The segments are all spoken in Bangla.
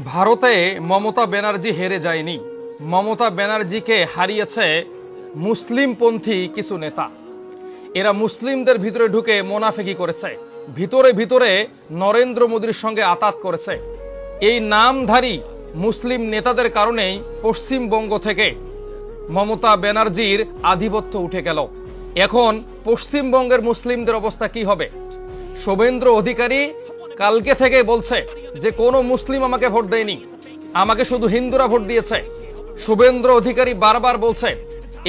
ভারতে মমতা ব্যানার্জি হেরে যায়নি। মমতা ব্যানার্জিকে হারিয়েছে মুসলিমপন্থী কিছু নেতা। এরা মুসলিমদের ভিতরে ঢুকে মোনাফেকি করেছে, ভিতরে ভিতরে নরেন্দ্র মোদীর সঙ্গে আতাত করেছে। এই নামধারী মুসলিম নেতাদের কারণেই পশ্চিমবঙ্গ থেকে মমতা ব্যানার্জির আধিপত্য উঠে গেল। এখন পশ্চিমবঙ্গের মুসলিমদের অবস্থা কি হবে? শুভেন্দু অধিকারী কালকে থেকে বলছে যে কোনো মুসলিম আমাকে ভোট দেয়নি, আমাকে শুধু হিন্দুরা ভোট দিয়েছে। শুভেন্দু অধিকারী বারবার বলছে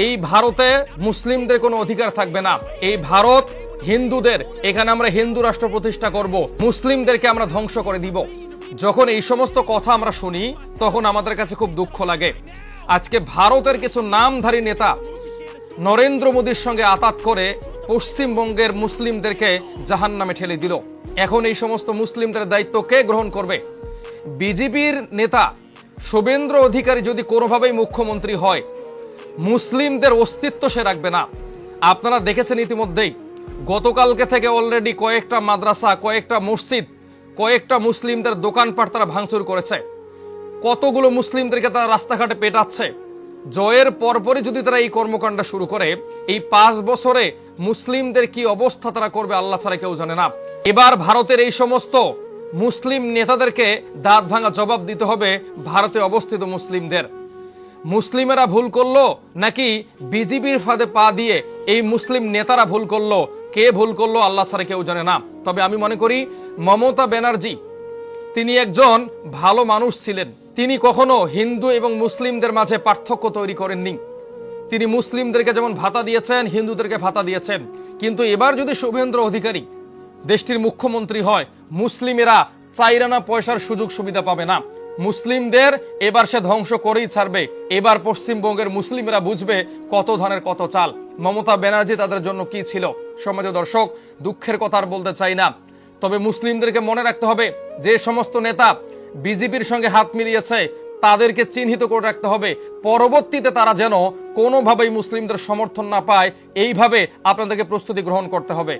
এই ভারতে মুসলিমদের কোনো অধিকার থাকবে না, এই ভারত হিন্দুদের, এখানে আমরা হিন্দু রাষ্ট্র প্রতিষ্ঠা করব, মুসলিমদেরকে আমরা ধ্বংস করে দিব। যখন এই সমস্ত কথা আমরা শুনি তখন আমাদের কাছে খুব দুঃখ লাগে। আজকে ভারতের কিছু নামধারী নেতা নরেন্দ্র মোদীর সঙ্গে আতাত করে পশ্চিমবঙ্গের মুসলিমদেরকে জাহান্নামে ঠেলে দিল। এখন এই সমস্ত মুসলিমদের দায়িত্ব কে গ্রহণ করবে? বিজেপির নেতা শুভেন্দু অধিকারী যদি কোনোভাবেই মুখ্যমন্ত্রী হয়, মুসলিমদের অস্তিত্ব সে রাখবে না। আপনারা দেখেছেন ইতিমধ্যেই গতকালকে থেকে অলরেডি কয়েকটা মাদ্রাসা, কয়েকটা মসজিদ, কয়েকটা মুসলিমদের দোকানপাট তারা ভাঙচুর করেছে। কতগুলো মুসলিমদেরকে তারা রাস্তাঘাটে পেটাচ্ছে। জয়ের পরপরই যদি তারা এই কর্মকাণ্ড শুরু করে, এই 5 বছরে মুসলিমদের কি অবস্থা তারা করবে আল্লাহ ছাড়া কেউ জানে না। এবার ভারতের এই সমস্ত মুসলিম নেতাদেরকে দাঁত ভাঙা জবাব দিতে হবে ভারতে অবস্থিত মুসলিমদের। মুসলিমেরা ভুল করলো নাকি বিজেপির ফাঁদে পা দিয়ে এই মুসলিম নেতারা ভুল করলো? কে ভুল করলো আল্লাহ ছাড়া কেউ জানে না। তবে আমি মনে করি মমতা ব্যানার্জি তিনি একজন ভালো মানুষ ছিলেন। তিনি কখনো হিন্দু এবং মুসলিমদের মাঝে পার্থক্য তৈরি করেননি। তিনি মুসলিমদেরকে যেমন ভাতা দিয়েছেন, হিন্দুদেরকে ভাতা দিয়েছেন। কিন্তু এবার যদি শুভেন্দু অধিকারী দেশটির মুখ্যমন্ত্রী হয়, মুসলিমেরা চাইরানা পয়সার সুযোগ সুবিধা পাবে না। মুসলিমদের এবার সে ধ্বংস করেই ছাড়বে। এবার পশ্চিমবঙ্গের মুসলিমেরা বুঝবে কত ধানের কত চাল। মমতা ব্যানার্জি তাদের জন্য কি ছিল। সমাজের দর্শক, দুঃখের কথা আর বলতে চাই না, তবে মুসলিমদেরকে মনে রাখতে হবে যে সমস্ত নেতা বিজেপির সঙ্গে হাত মিলিয়েছে তাদেরকে চিহ্নিত করে রাখতে হবে। পরবর্তীতে তারা যেন কোনোভাবেই মুসলিমদের সমর্থন না পায়, এইভাবে আপনাদেরকে প্রস্তুতি গ্রহণ করতে হবে।